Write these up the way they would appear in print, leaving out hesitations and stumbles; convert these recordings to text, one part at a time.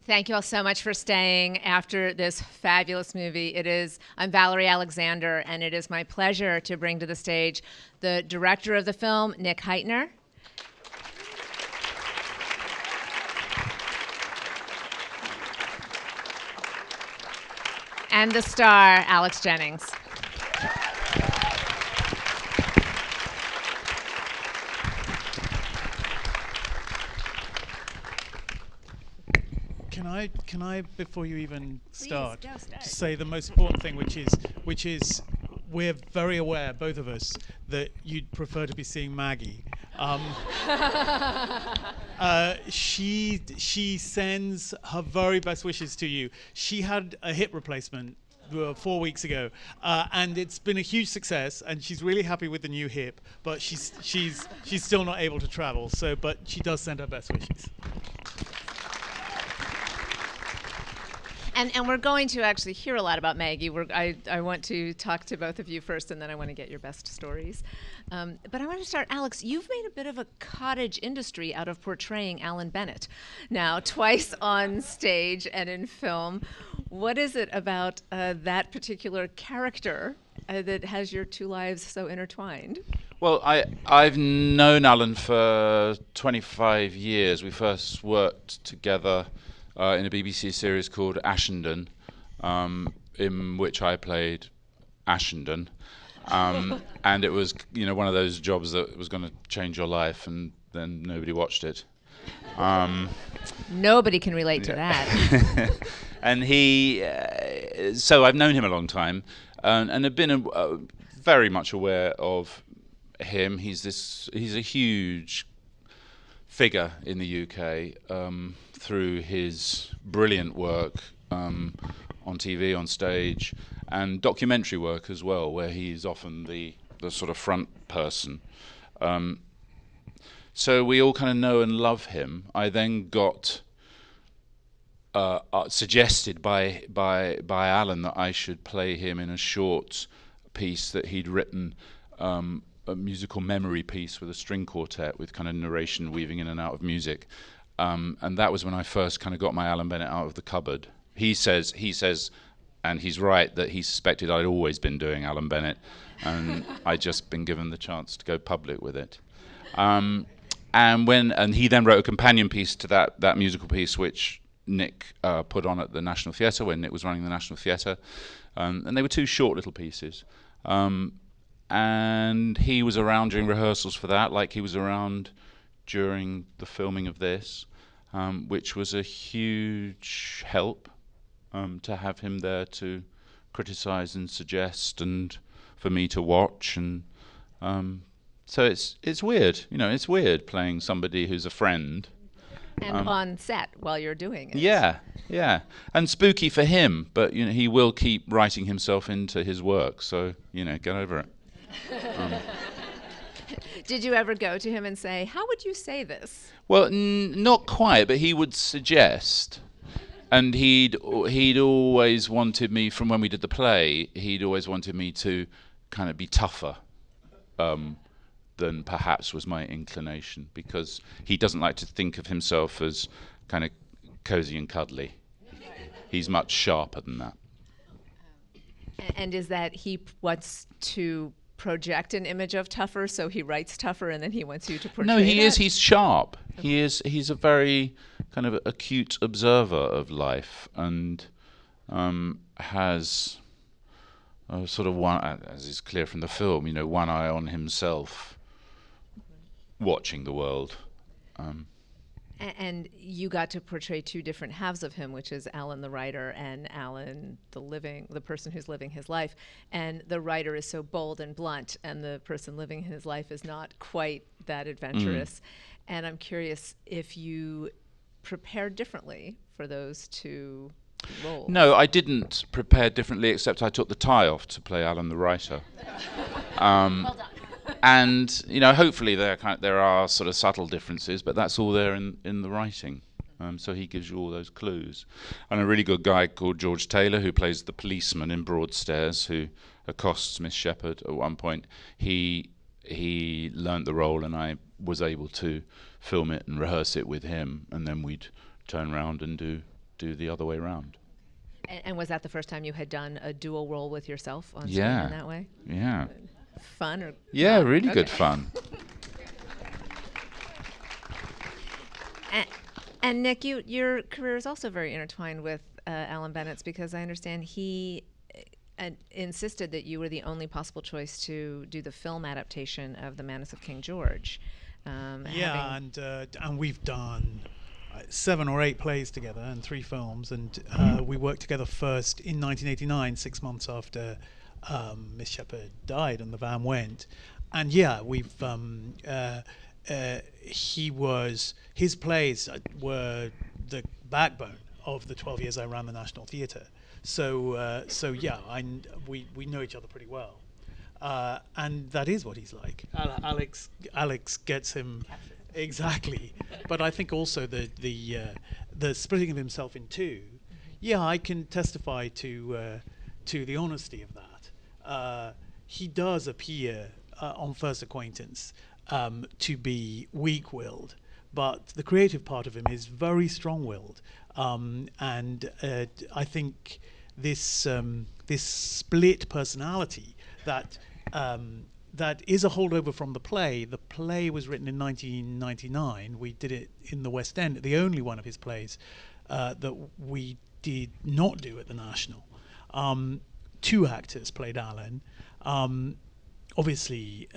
Thank you all so much for staying after this fabulous movie. I'm Valerie Alexander, and it is my pleasure to bring to the stage the director of the film, Nick Hytner. And the star, Alex Jennings. Can I before you even start, Please, start. just say the most important thing, which is we're very aware, both of us, that you'd prefer to be seeing Maggie. She sends her very best wishes to you. She had a hip replacement 4 weeks ago, and it's been a huge success, and she's really happy with the new hip, but she's still not able to travel. But she does send her best wishes. And we're going to actually hear a lot about Maggie. I want to talk to both of you first, and then I want to get your best stories. But I want to start, Alex, you've made a bit of a cottage industry out of portraying Alan Bennett. Now, twice on stage and in film. What is it about that particular character that has your two lives so intertwined? Well, I've known Alan for 25 years. We first worked together in a BBC series called Ashenden, in which I played Ashenden, and it was one of those jobs that was going to change your life, and then nobody watched it. Nobody can relate to that. And so I've known him a long time, and have been very much aware of him. He's a huge figure in the UK through his brilliant work on TV, on stage, and documentary work as well, where he's often the sort of front person. So we all kind of know and love him. I then got suggested by Alan that I should play him in a short piece that he'd written, a musical memory piece with a string quartet with kind of narration weaving in and out of music. And that was when I first kind of got my Alan Bennett out of the cupboard. He says, and he's right, that he suspected I'd always been doing Alan Bennett, and I'd just been given the chance to go public with it. And he then wrote a companion piece to that musical piece, which Nick put on at the National Theatre when Nick was running the National Theatre, and they were two short little pieces. And he was around during rehearsals for that, like he was around during the filming of this, which was a huge help to have him there to criticise and suggest, and for me to watch. And so it's weird, it's weird playing somebody who's a friend. And on set while you're doing it. Yeah, and spooky for him, but he will keep writing himself into his work, so get over it. Did you ever go to him and say, how would you say this? Well, not quite, but he would suggest. And he'd always wanted me, from when we did the play, he'd always wanted me to kind of be tougher than perhaps was my inclination, because he doesn't like to think of himself as kind of cozy and cuddly. He's much sharper than that. And is that he wants to project an image of tougher, so he writes tougher, and then he wants you to portray No, he that? is. He's sharp. Okay. He's a very kind of acute observer of life, and has sort of one, as is clear from the film, one eye on himself, watching the world. And you got to portray two different halves of him, which is Alan the writer and Alan the person who's living his life. And the writer is so bold and blunt, and the person living his life is not quite that adventurous. And I'm curious if you prepared differently for those two roles. No, I didn't prepare differently, except I took the tie off to play Alan the writer. Well done. And hopefully there are sort of subtle differences, but that's all there in the writing. So he gives you all those clues. And a really good guy called George Taylor, who plays the policeman in Broadstairs, who accosts Miss Shepherd at one point. He learnt the role, and I was able to film it and rehearse it with him, and then we'd turn around and do do the other way around. And was that the first time you had done a dual role with yourself on screen Yeah. in that way? Yeah. Fun or Yeah, not? really good Okay. fun. And Nick, your career is also very intertwined with Alan Bennett's, because I understand he insisted that you were the only possible choice to do the film adaptation of The Madness of King George. Yeah, and we've done 7 or 8 plays together and 3 films, and we worked together first in 1989, 6 months after Miss Shepherd died and the van went. And yeah, we've his plays were the backbone of the 12 years I ran the National Theatre. So yeah, we know each other pretty well. And that is what he's like. Alex gets him exactly. But I think also the splitting of himself in two. Yeah, I can testify to the honesty of that. He does appear on first acquaintance to be weak-willed, but the creative part of him is very strong-willed. And I think this split personality that is a holdover from the play. The play was written in 1999. We did it in the West End, the only one of his plays that we did not do at the National. 2 actors played Alan. Obviously,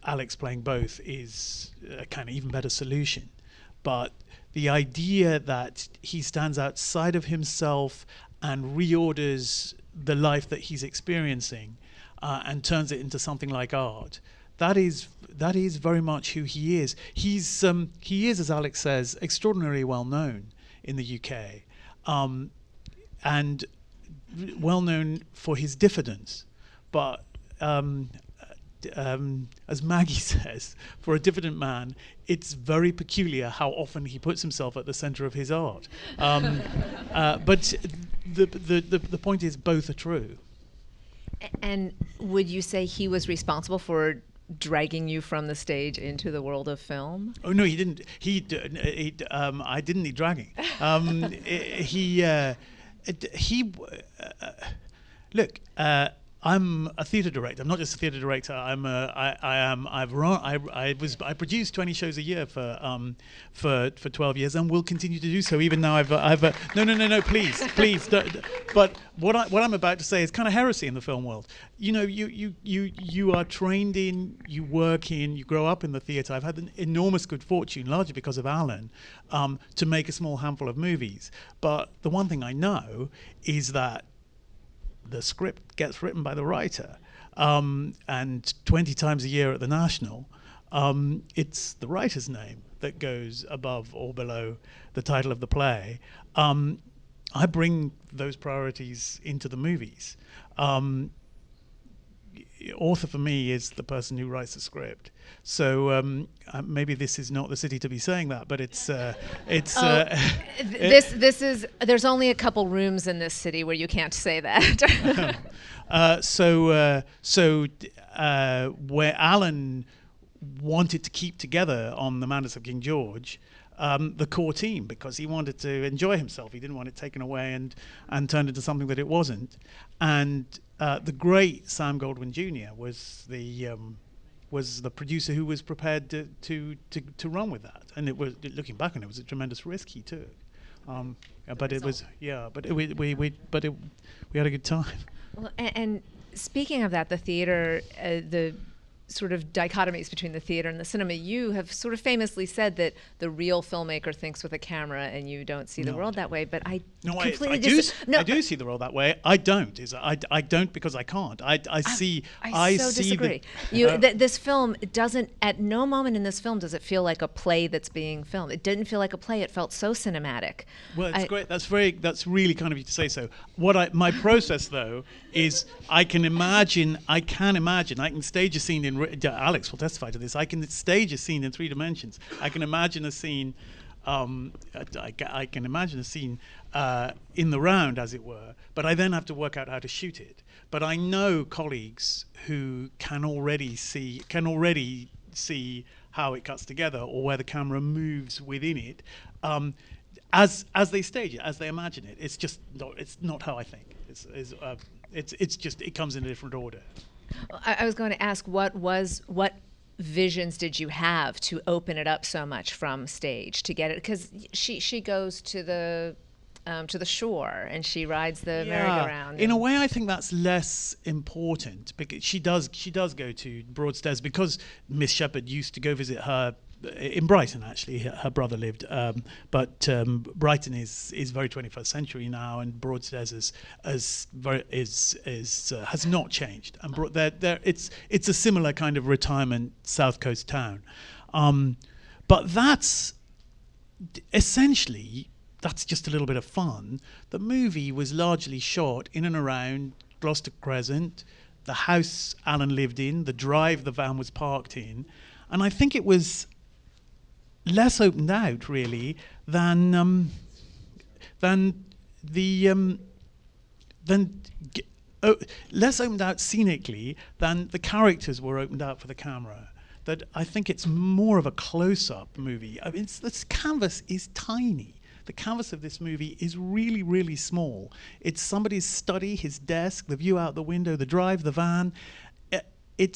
Alex playing both is a kind of even better solution. But the idea that he stands outside of himself and reorders the life that he's experiencing and turns it into something like art, that is very much who he is. He is, as Alex says, extraordinarily well known in the UK, and well known for his diffidence. But as Maggie says, for a diffident man, it's very peculiar how often he puts himself at the center of his art. But the point is, both are true. And would you say he was responsible for dragging you from the stage into the world of film? Oh no, he didn't. I didn't need dragging. Look. I'm a theatre director. I'm not just a theatre director. I produced 20 shows a year for 12 years, and will continue to do so. Even now, no, please. Don't. But what I'm about to say is kind of heresy in the film world. You know, you are trained in, you work in, you grow up in the theatre. I've had an enormous good fortune, largely because of Alan, to make a small handful of movies. But the one thing I know is that the script gets written by the writer, and 20 times a year at the National, it's the writer's name that goes above or below the title of the play. I bring those priorities into the movies. Author for me is the person who writes the script. So maybe this is not the city to be saying that, but it's this is. There's only a couple rooms in this city where you can't say that. Where Alan wanted to keep together on The Madness of King George, the core team, because he wanted to enjoy himself. He didn't want it taken away and turned into something that it wasn't. And the great Sam Goldwyn Jr. was the producer who was prepared to run with that. And it was, looking back on it, was a tremendous risk he took. But it was, yeah. But we had a good time. Well, and speaking of that, the theater, the sort of dichotomies between the theater and the cinema, you have sort of famously said that the real filmmaker thinks with a camera and you don't see the world that way, but I do see the world that way. I don't. I don't because I can't. I disagree. This film doesn't, at no moment in this film does it feel like a play that's being filmed. It didn't feel like a play. It felt so cinematic. Well, it's great. That's really kind of you to say so. My process though is I can stage a scene in. Alex will testify to this. I can stage a scene in 3 dimensions. I can imagine a scene. I can imagine a scene in the round, as it were. But I then have to work out how to shoot it. But I know colleagues who can already see how it cuts together or where the camera moves within it. as they stage it, as they imagine it. It's just not. It's not how I think. It's just it comes in a different order. I was going to ask, what visions did you have to open it up so much from stage to get it? Because she goes to the shore and she rides the merry-go-round. In a way, I think that's less important because she does go to Broadstairs because Miss Shepherd used to go visit her in Brighton. Actually, her brother lived, but Brighton is very 21st century now, and Broadstairs has not changed. And it's a similar kind of retirement South Coast town, but that's essentially. That's just a little bit of fun. The movie was largely shot in and around Gloucester Crescent, the house Alan lived in, the drive the van was parked in, and I think it was less opened out really than less opened out scenically than the characters were opened out for the camera. That I think it's more of a close-up movie. I mean, this canvas is tiny. The canvas of this movie is really, really small. It's somebody's study, his desk, the view out the window, the drive, the van. The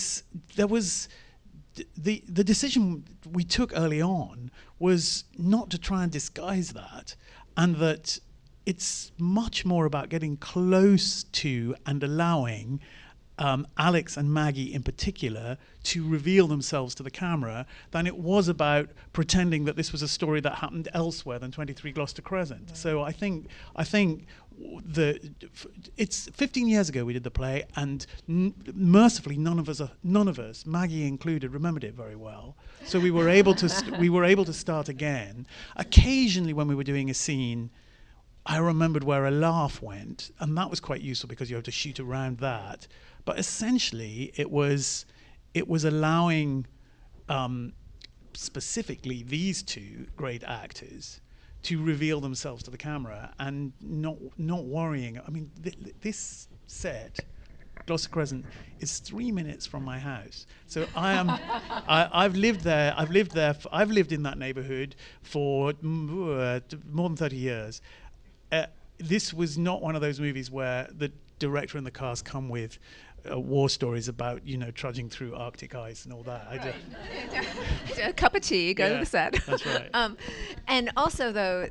decision we took early on was not to try and disguise that, and that it's much more about getting close to and allowing Alex and Maggie in particular to reveal themselves to the camera than it was about pretending that this was a story that happened elsewhere than 23 Gloucester Crescent. Right. So I think it's 15 years ago we did the play, and mercifully none of us, Maggie included, remembered it very well. So we were able to start again. Occasionally when we were doing a scene, I remembered where a laugh went, and that was quite useful because you have to shoot around that. But essentially, it was allowing specifically these two great actors to reveal themselves to the camera and not worrying. I mean, this set, Gloucester Crescent, is 3 minutes from my house. So I've lived there. I've lived in that neighbourhood for more than 30 years. This was not one of those movies where the director and the cast come with war stories about, trudging through Arctic ice and all that. Right. A cup of tea, go to the set. That's right. And also, though,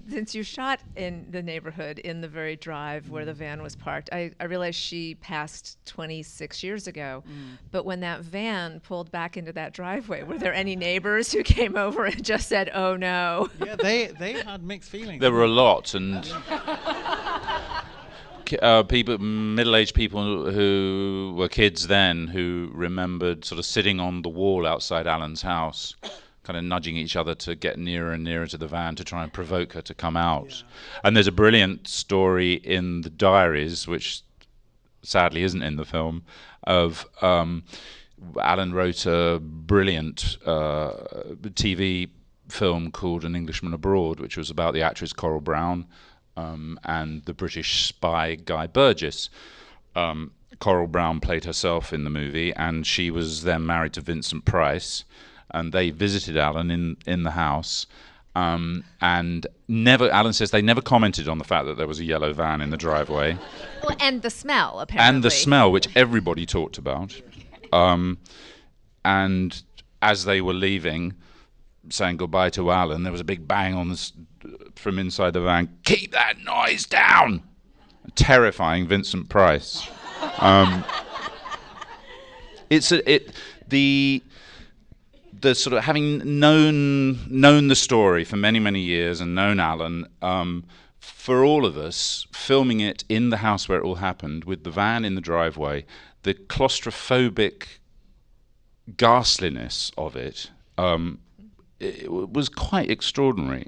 since you shot in the neighborhood in the very drive where the van was parked, I realized she passed 26 years ago. But when that van pulled back into that driveway, were there any neighbors who came over and just said, "Oh no"? Yeah, they had mixed feelings. There were a lot, and middle-aged people who were kids then, who remembered sort of sitting on the wall outside Alan's house, kind of nudging each other to get nearer and nearer to the van to try and provoke her to come out. Yeah. And there's a brilliant story in the diaries, which sadly isn't in the film, of Alan wrote a brilliant TV film called An Englishman Abroad, which was about the actress Coral Brown, and the British spy Guy Burgess. Coral Brown played herself in the movie, and she was then married to Vincent Price, and they visited Alan in the house, and Alan says they never commented on the fact that there was a yellow van in the driveway. Well, and the smell, apparently. And the smell, which everybody talked about. And as they were leaving, saying goodbye to Alan, there was a big bang on from inside the van. "Keep that noise down!" Terrifying Vincent Price. The sort of having known the story for many years and known Alan, for all of us, filming it in the house where it all happened, with the van in the driveway, the claustrophobic ghastliness of it. It was quite extraordinary.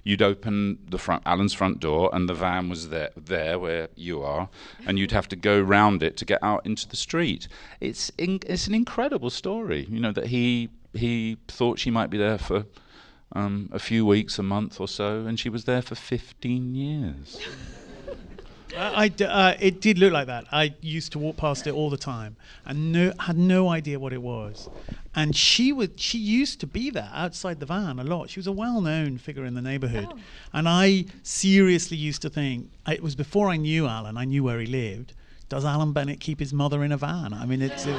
You'd open Alan's front door, and the van was there where you are, and you'd have to go round it to get out into the street. It's an incredible story, that he thought she might be there for a few weeks, a month or so, and she was there for 15 years. It did look like that. I used to walk past it all the time and had no idea what it was. And she used to be there outside the van a lot. She was a well-known figure in the neighborhood. Oh. And I seriously used to think, it was before I knew Alan, I knew where he lived. Does Alan Bennett keep his mother in a van? I mean, it's a...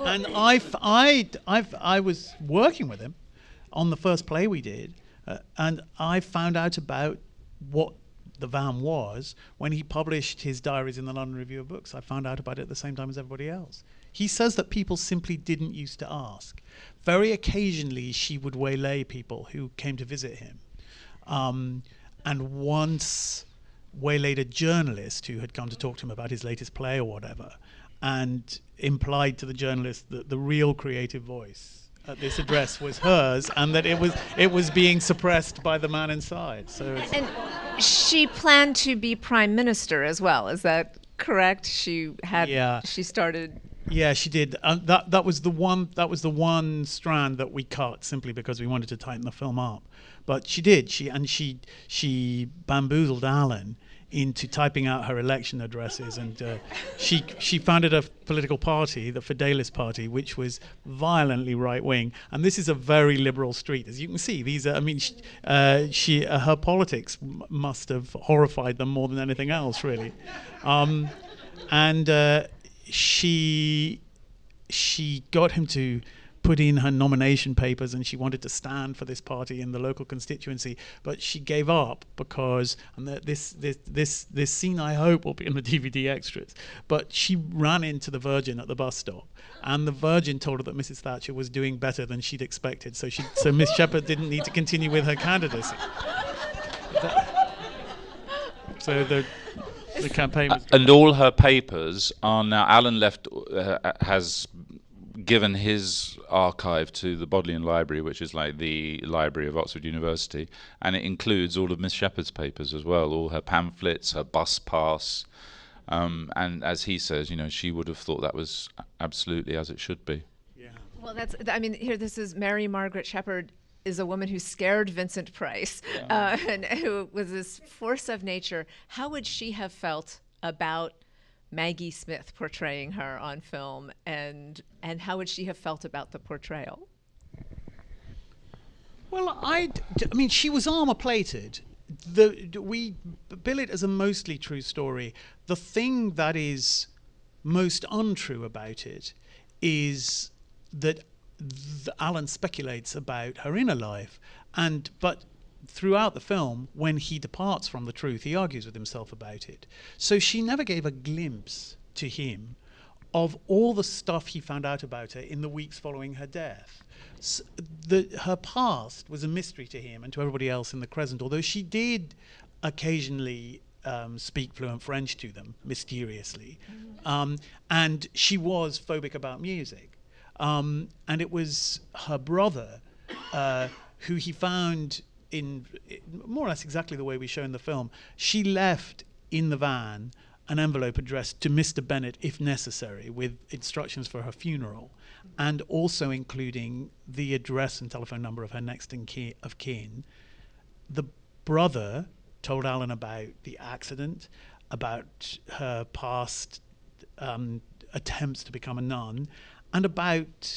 and I was working with him on the first play we did, and I found out about what the van was when he published his diaries in the London Review of Books. I found out about it at the same time as everybody else. He says that people simply didn't used to ask. Very occasionally, she would waylay people who came to visit him, and once waylaid a journalist who had come to talk to him about his latest play or whatever, and implied to the journalist that the real creative voice at this address was hers, and that it was being suppressed by the man inside. So and she planned to be prime minister as well. Is that correct? She had. Yeah. She started. Yeah, she did. That was the one strand that we cut simply because we wanted to tighten the film up. But she did. She bamboozled Alan into typing out her election addresses, and she founded a political party, the Fidelis Party, which was violently right-wing. And this is a very liberal street, as you can see. These are, I mean, her politics must have horrified them more than anything else, really. She got him to put in her nomination papers, and she wanted to stand for this party in the local constituency, but she gave up because, and this scene I hope will be in the DVD extras, but she ran into the Virgin at the bus stop, and the Virgin told her that Mrs. Thatcher was doing better than she'd expected, so Miss Shepherd didn't need to continue with her candidacy. So the campaign was and all her papers are now, Alan has given his archive to the Bodleian Library, which is like the library of Oxford University, and it includes all of Miss Shepherd's papers as well, all her pamphlets, her bus pass, and as he says, she would have thought that was absolutely as it should be. Yeah. Well, this is Mary Margaret Shepherd is a woman who scared Vincent Price, and who was this force of nature. How would she have felt about Maggie Smith portraying her on film, and how would she have felt about the portrayal? Well, I mean, she was armor-plated. We bill it as a mostly true story. The thing that is most untrue about it is that Alan speculates about her inner life, but throughout the film, when he departs from the truth, he argues with himself about it. So she never gave a glimpse to him of all the stuff he found out about her in the weeks following her death. Her past was a mystery to him and to everybody else in the Crescent, although she did occasionally speak fluent French to them, mysteriously. And she was phobic about music. And it was her brother who he found in more or less exactly the way we show in the film. She left in the van an envelope addressed to Mr. Bennett, if necessary, with instructions for her funeral, and also including the address and telephone number of her next of kin. The brother told Alan about the accident, about her past attempts to become a nun, and about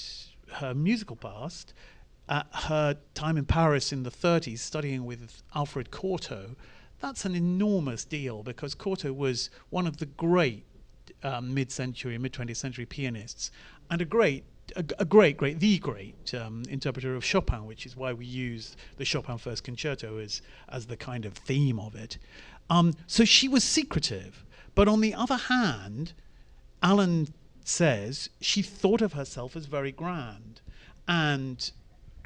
her musical past, her time in Paris in the 30s studying with Alfred Cortot. That's an enormous deal, because Cortot was one of the great mid-century, mid-20th century pianists, and the great interpreter of Chopin, which is why we use the Chopin First Concerto as the kind of theme of it. So she was secretive, but on the other hand, Alan says she thought of herself as very grand, and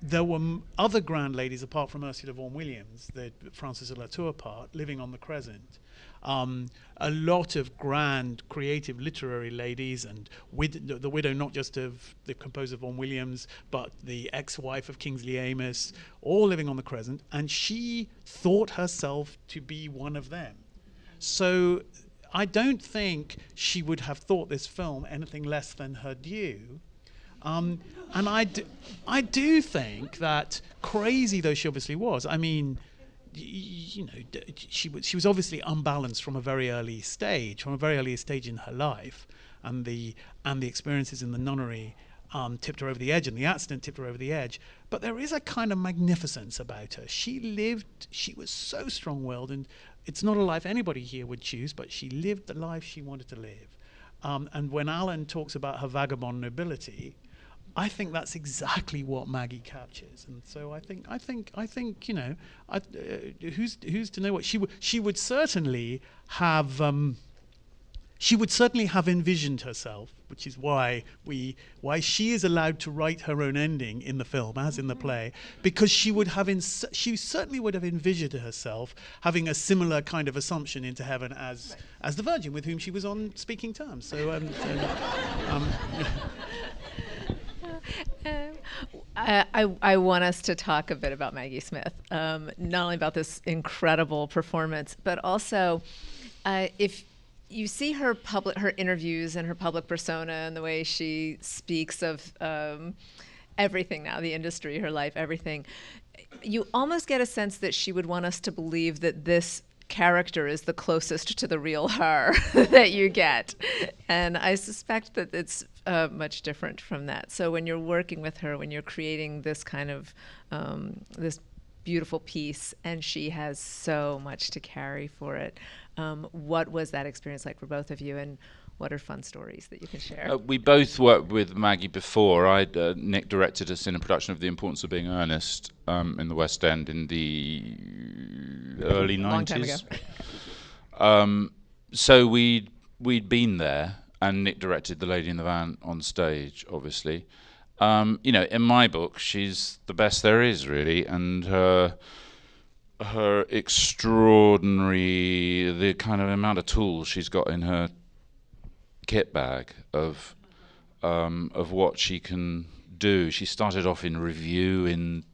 there were other grand ladies apart from Ursula Vaughan Williams, the Frances of Latour part, living on the Crescent. A lot of grand, creative, literary ladies, and the widow not just of the composer Vaughan Williams, but the ex-wife of Kingsley Amis, all living on the Crescent, and she thought herself to be one of them. So I don't think she would have thought this film anything less than her due. And I do think that, crazy though she obviously was, I mean, she was obviously unbalanced from a very early stage, in her life, and the experiences in the nunnery tipped her over the edge, and the accident tipped her over the edge. But there is a kind of magnificence about her. She was so strong-willed, and it's not a life anybody here would choose, but she lived the life she wanted to live. And when Alan talks about her vagabond nobility, I think that's exactly what Maggie captures. And so I think who's to know what she would certainly have. She would certainly have envisioned herself, which is why she is allowed to write her own ending in the film, as in the play, because she certainly would have envisioned herself having a similar kind of assumption into heaven as the Virgin, with whom she was on speaking terms. So. I want us to talk a bit about Maggie Smith, not only about this incredible performance, but also if you see her interviews and her public persona and the way she speaks of everything now, the industry, her life, everything, you almost get a sense that she would want us to believe that this character is the closest to the real her that you get. And I suspect that it's much different from that. So when you're working with her, when you're creating this kind of this beautiful piece, and she has so much to carry for it, what was that experience like for both of you, and what are fun stories that you can share? We both worked with Maggie before. Nick directed us in a production of The Importance of Being Earnest in the West End in the early 90s. Long time ago. So we'd been there, and Nick directed The Lady in the Van on stage, obviously. In my book, she's the best there is, really, and her extraordinary, the kind of amount of tools she's got in her kit bag of what she can do. She started off in review in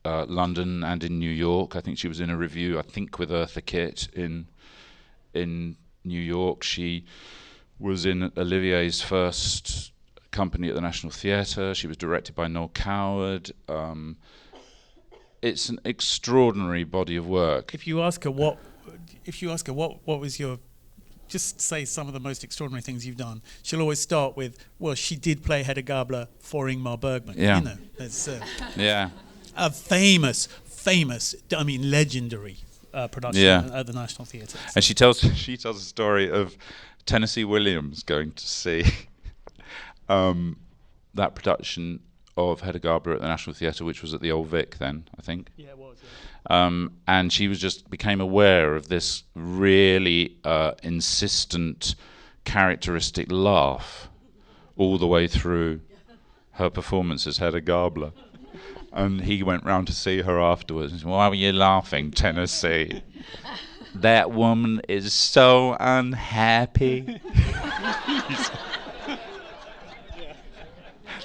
London and in New York. I think she was in a review, with Eartha Kitt in New York. She was in Olivier's first company at the National Theatre. She was directed by Noel Coward. It's an extraordinary body of work. If you ask her what was your, just say some of the most extraordinary things you've done, she'll always start with, well, she did play Hedda Gabler for Ingmar Bergman. Yeah. That's yeah. A famous, legendary production at the National Theatre. And she tells a story of Tennessee Williams going to see that production of Hedda Gabler at the National Theatre, which was at the Old Vic then, I think. Yeah, it was. Yeah. And she became aware of this really insistent, characteristic laugh all the way through her performance as Hedda Gabler. And he went round to see her afterwards and said, "Why were you laughing, Tennessee? That woman is so unhappy."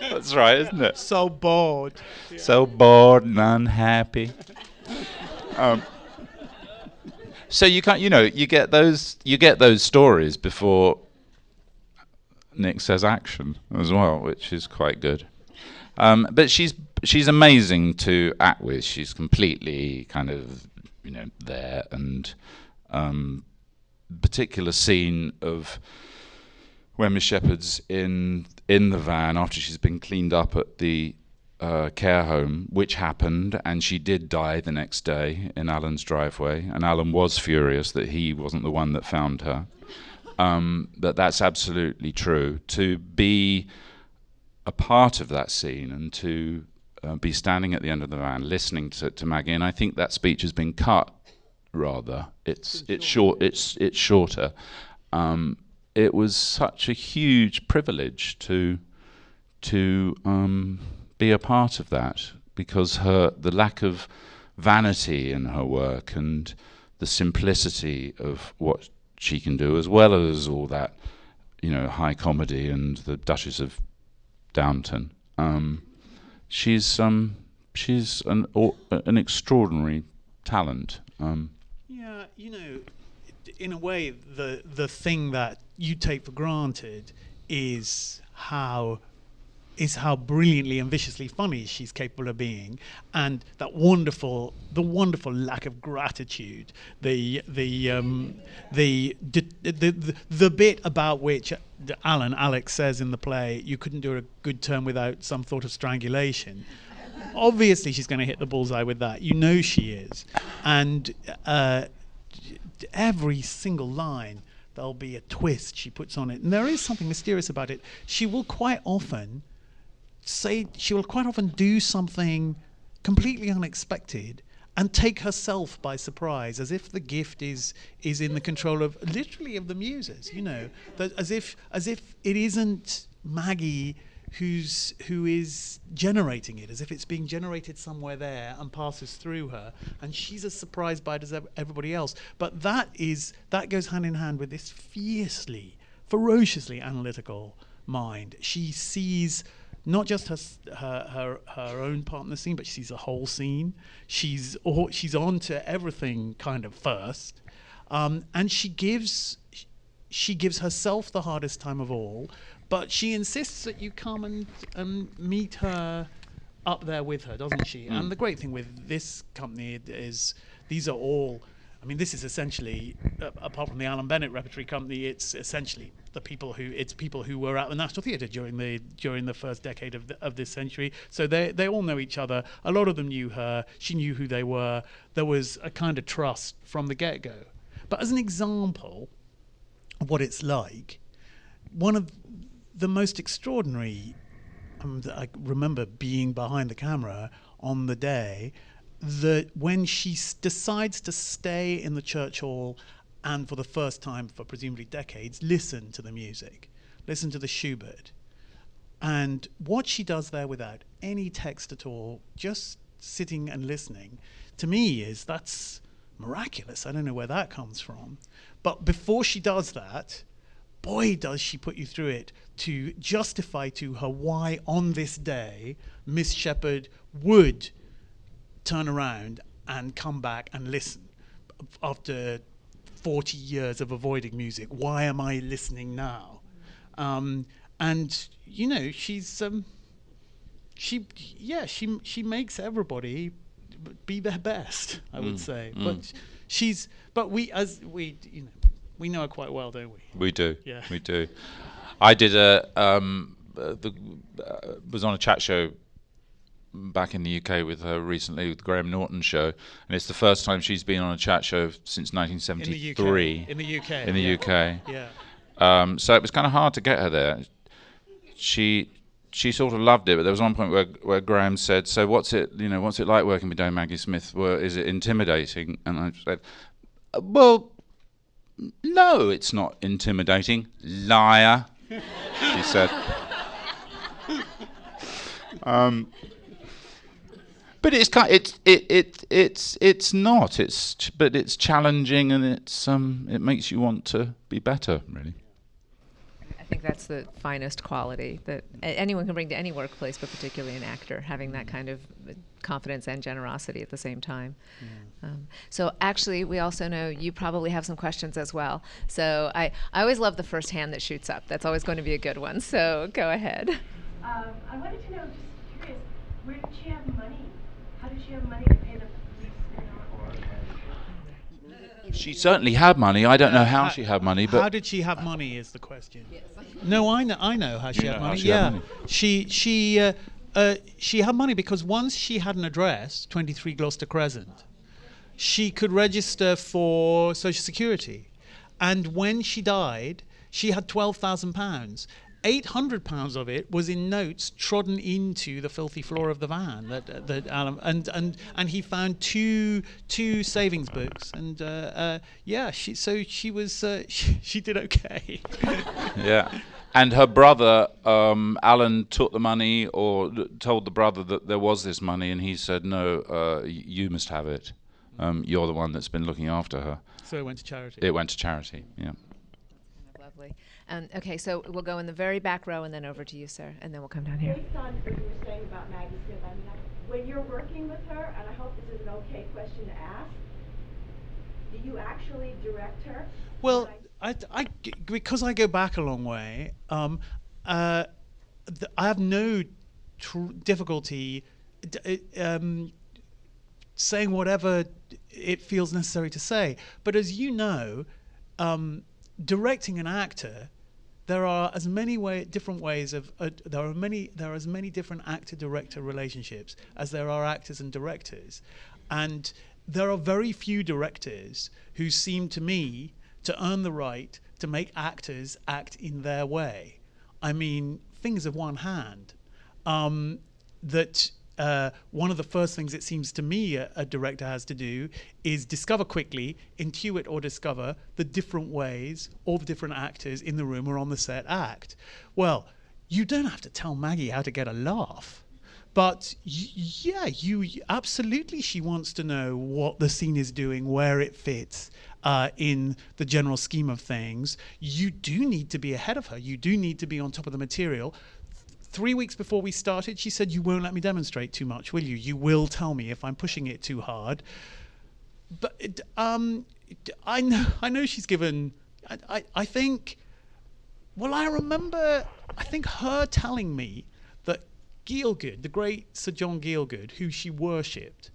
That's right, isn't it? So bored. Yeah. So bored and unhappy. So you can't, you get those stories before Nick says action as well, which is quite good. But she's amazing to act with. She's completely kind of there, and particular scene of when Miss Shepherd's in the van after she's been cleaned up at the care home, which happened, and she did die the next day in Alan's driveway, and Alan was furious that he wasn't the one that found her. But that's absolutely true. To be a part of that scene and to be standing at the end of the van listening to Maggie, and I think that speech has been cut. Rather, it's shorter. It was such a huge privilege to be a part of that, because the lack of vanity in her work and the simplicity of what she can do, as well as all that high comedy and the Duchess of Downton. She's an extraordinary talent. Yeah, in a way, the thing that you take for granted is how is how brilliantly and viciously funny she's capable of being, and the wonderful lack of gratitude, the bit about which Alex says in the play, you couldn't do a good turn without some thought of strangulation. Obviously, she's going to hit the bullseye with that. You know she is, and every single line, there'll be a twist she puts on it, and there is something mysterious about it. She will quite often do something completely unexpected and take herself by surprise, as if the gift is in the control of literally of the muses, you know, that as if it isn't Maggie who is generating it, as if it's being generated somewhere there and passes through her, and she's as surprised by it as everybody else. But that goes hand in hand with this ferociously analytical mind. She sees not just her own part in the scene, but she sees the whole scene. She's on to everything kind of first, and she gives herself the hardest time of all. But she insists that you come and meet her up there with her, doesn't she? And the great thing with this company is these are all, I mean, this is essentially, apart from the Alan Bennett Repertory Company, it's essentially people who were at the National Theatre during the first decade of this century. So they all know each other. A lot of them knew her. She knew who they were. There was a kind of trust from the get-go. But as an example of what it's like, one of the most extraordinary, I remember being behind the camera on the day that when she decides to stay in the church hall and for the first time for presumably decades listen to the music, listen to the Schubert, and what she does there without any text at all, just sitting and listening, to me that's miraculous. I don't know where that comes from. But before she does that, boy, does she put you through it to justify to her why on this day Miss Shepherd would turn around and come back and listen after 40 years of avoiding music. Why am I listening now? And you know, she makes everybody be their best, I would say. But we know her quite well, don't we? We do. Yeah. We do. I did was on a chat show back in the UK with her recently, with the Graham Norton show, and it's the first time she's been on a chat show since 1973. In the UK. In the UK. Yeah. So it was kind of hard to get her there. She sort of loved it, but there was one point where Graham said, "So what's it like working with Maggie Smith? Is it intimidating?" And I said, "Well, no, it's not intimidating, liar," she said. But it's not. But it's challenging, and it makes you want to be better, really. I think that's the finest quality that anyone can bring to any workplace, but particularly an actor, having that kind of confidence and generosity at the same time. So actually, we also know you probably have some questions as well. So I always love the first hand that shoots up. That's always going to be a good one. So go ahead. I wanted to know, just curious, where did she have money? How did she have money to pay the policeman? She certainly had money. I don't know how she had money, but how did she have money is the question. Yes. No, I know how she had money. She had money because once she had an address, 23 Gloucester Crescent, she could register for Social Security, and when she died, she had £12,000. £800 of it was in notes trodden into the filthy floor of the van that Alan and he found two savings books, and she did okay. Yeah. And her brother, Alan, took the money, or told the brother that there was this money, and he said, "No, you must have it. You're the one that's been looking after her." So it went to charity. It went to charity, yeah. Lovely. Okay, so we'll go in the very back row and then over to you, sir, and then we'll come down here. Based on what you were saying about Maggie Smith, I mean, when you're working with her, and I hope this is an okay question to ask, do you actually direct her? Well, I because I go back a long way, I have no difficulty saying whatever it feels necessary to say. But as you know, directing an actor, there are as many different ways of there are as many different actor-director relationships as there are actors and directors, and there are very few directors who seem to me to earn the right to make actors act in their way. I mean, fingers of one hand. One of the first things it seems to me a director has to do is discover quickly, intuit or discover the different ways all the different actors in the room or on the set act. Well, you don't have to tell Maggie how to get a laugh, but absolutely she wants to know what the scene is doing, where it fits in the general scheme of things. You do need to be ahead of her. You do need to be on top of the material. 3 weeks before we started, she said, "You won't let me demonstrate too much, will you? You will tell me if I'm pushing it too hard." But I know she's given. I think. Well, I remember. I think her telling me that Gielgud, the great Sir John Gielgud, who she worshipped,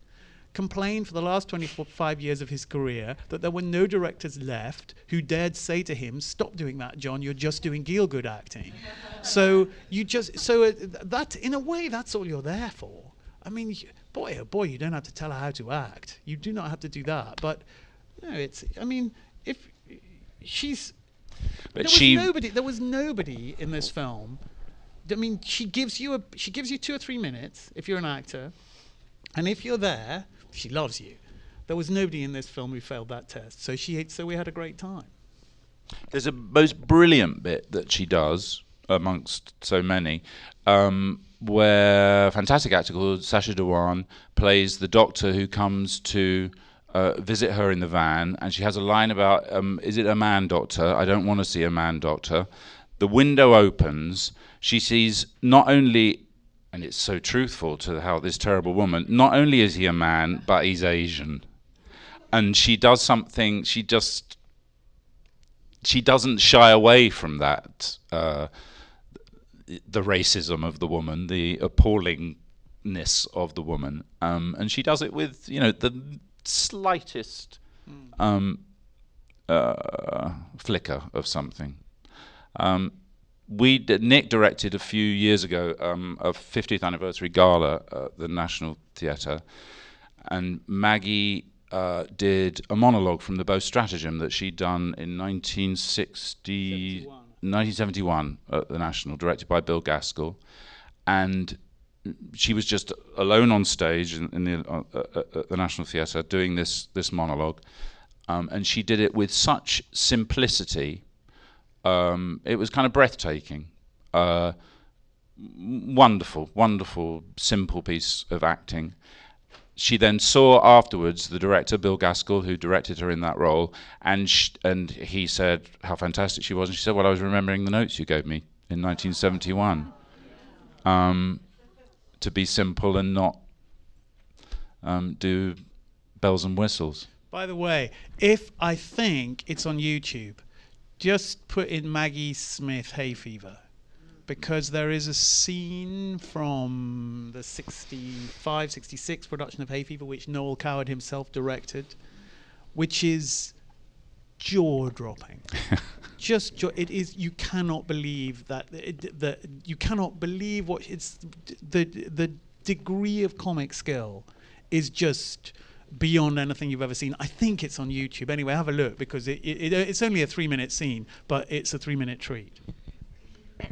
complained for the last 25 years of his career that there were no directors left who dared say to him, "Stop doing that, John, you're just doing Gielgud acting." That, in a way, that's all you're there for. I mean, boy, oh boy, you don't have to tell her how to act. You do not have to do that. But, I mean, if she's... But there was nobody in this film. I mean, she gives you 2 or 3 minutes if you're an actor, and if you're there, she loves you. There was nobody in this film who failed that test, so we had a great time. There's a most brilliant bit that she does, amongst so many, where a fantastic actor called Sacha Dhawan plays the doctor who comes to visit her in the van, and she has a line about, "Is it a man doctor? I don't want to see a man doctor." The window opens, she sees not only... And it's so truthful to how this terrible woman, not only is he a man, but he's Asian. And she does something, she doesn't shy away from that, the racism of the woman, the appallingness of the woman. And she does it with, the slightest flicker of something. Nick directed a few years ago a 50th anniversary gala at the National Theatre, and Maggie did a monologue from the Beau Stratagem that she'd done in 1971 at the National, directed by Bill Gaskell, and she was just alone on stage at the National Theatre doing this monologue, and she did it with such simplicity. It was kind of breathtaking. Wonderful, simple piece of acting. She then saw afterwards the director, Bill Gaskell, who directed her in that role, and he said how fantastic she was. And she said, "Well, I was remembering the notes you gave me in 1971 to be simple and not do bells and whistles." By the way, I think it's on YouTube. Just put in Maggie Smith Hay Fever, because there is a scene from the 65, 66 production of Hay Fever, which Noel Coward himself directed, which is jaw-dropping. It is. You cannot believe that. You cannot believe what it's. The degree of comic skill is just beyond anything you've ever seen. I think it's on YouTube. Anyway, have a look, because it's only a 3-minute scene, but it's a 3-minute treat.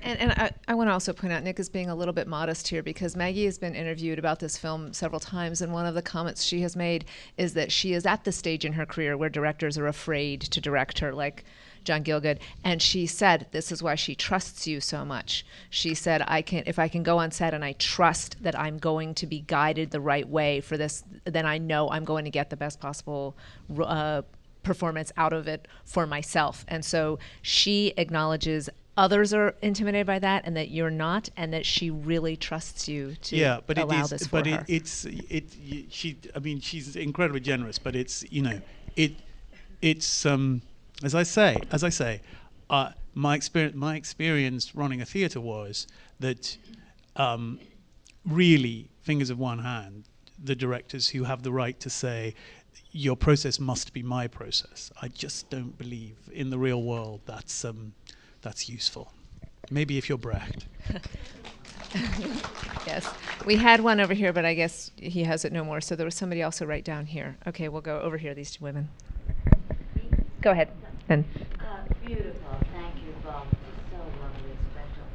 And I want to also point out Nick is being a little bit modest here, because Maggie has been interviewed about this film several times, and one of the comments she has made is that she is at the stage in her career where directors are afraid to direct her, like John Gielgud, and she said this is why she trusts you so much. She said, if I can go on set and I trust that I'm going to be guided the right way for this, then I know I'm going to get the best possible performance out of it for myself. And so she acknowledges others are intimidated by that, and that you're not, and that she really trusts you to allow this for her. She's incredibly generous, but it's as I say, my experience running a theatre was that really, fingers of one hand, the directors who have the right to say, your process must be my process. I just don't believe in the real world that's useful. Maybe if you're Brecht. Yes. We had one over here, but I guess he has it no more. So there was somebody also right down here. Okay, we'll go over here, these two women. Go ahead. And Beautiful. Thank you both. It's so lovely and special.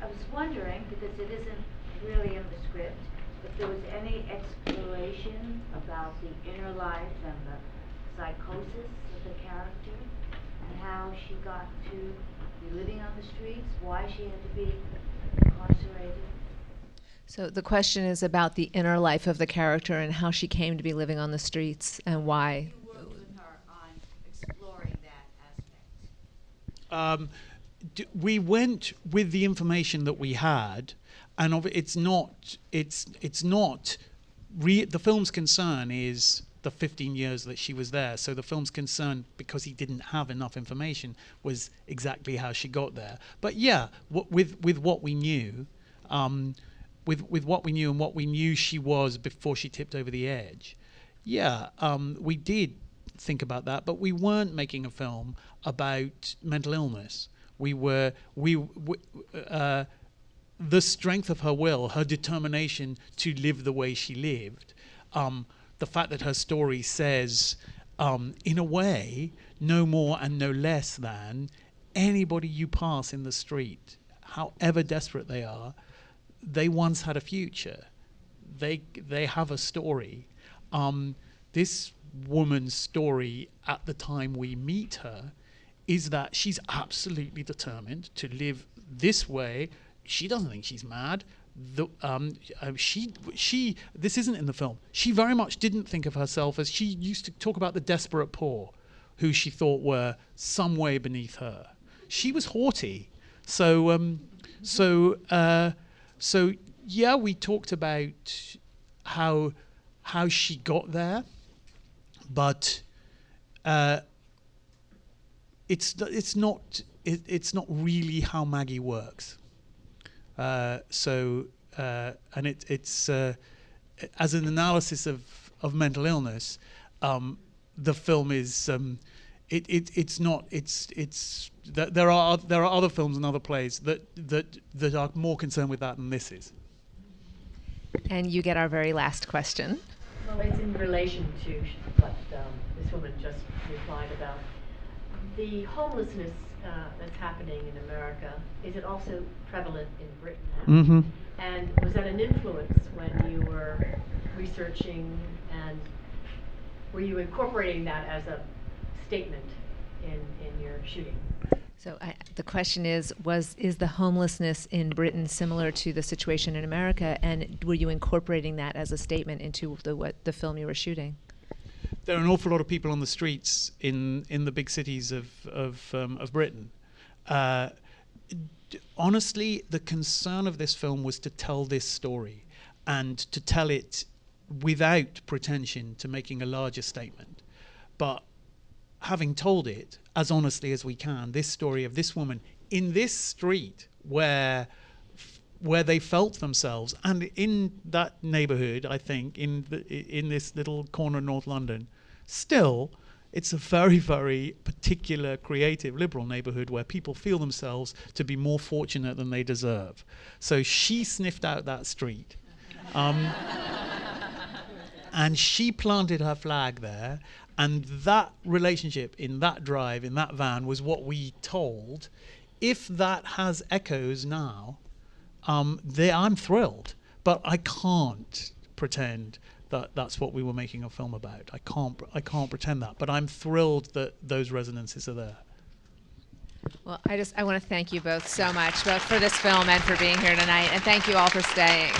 I was wondering, because it isn't really in the script, if there was any exploration about the inner life and the psychosis of the character and how she got to be living on the streets, why she had to be incarcerated. so the question is about the inner life of the character and how she came to be living on the streets and why. You worked with her on exploring that aspect. We went with the information that we had, and the film's concern is the 15 years that she was there. So the film's concern, because he didn't have enough information, was exactly how she got there. But yeah, with what we knew, with what we knew and what we knew she was before she tipped over the edge, yeah, we did think about that. But we weren't making a film about mental illness. The strength of her will, her determination to live the way she lived, the fact that her story says, in a way, no more and no less than anybody you pass in the street, however desperate they are, they once had a future. They have a story. This woman's story at the time we meet her is that she's absolutely determined to live this way. She doesn't think she's mad. This isn't in the film. She very much didn't think of herself as, she used to talk about the desperate poor, who she thought were some way beneath her. She was haughty. So yeah, we talked about how she got there, but it's not really how Maggie works. And it's as an analysis of mental illness, the film is there are other films and other plays that are more concerned with that than this is. And you get our very last question. Well, it's in relation to what this woman just replied about. The homelessness that's happening in America, is it also prevalent in Britain now? Mm-hmm. And was that an influence when you were researching, and were you incorporating that as a statement in your shooting? So the question is the homelessness in Britain similar to the situation in America, and were you incorporating that as a statement into the film you were shooting? There are an awful lot of people on the streets in the big cities of Britain. Honestly, the concern of this film was to tell this story, and to tell it without pretension to making a larger statement. But having told it as honestly as we can, this story of this woman in this street where they felt themselves, and in that neighborhood, I think, in this little corner of North London, still, it's a very, very particular, creative, liberal neighborhood where people feel themselves to be more fortunate than they deserve. So she sniffed out that street. And she planted her flag there, and that relationship in that drive, in that van, was what we told. If that has echoes now, I'm thrilled, but I can't pretend that that's what we were making a film about. I can't pretend that, but I'm thrilled that those resonances are there. Well, I want to thank you both so much, both for this film and for being here tonight, and thank you all for staying.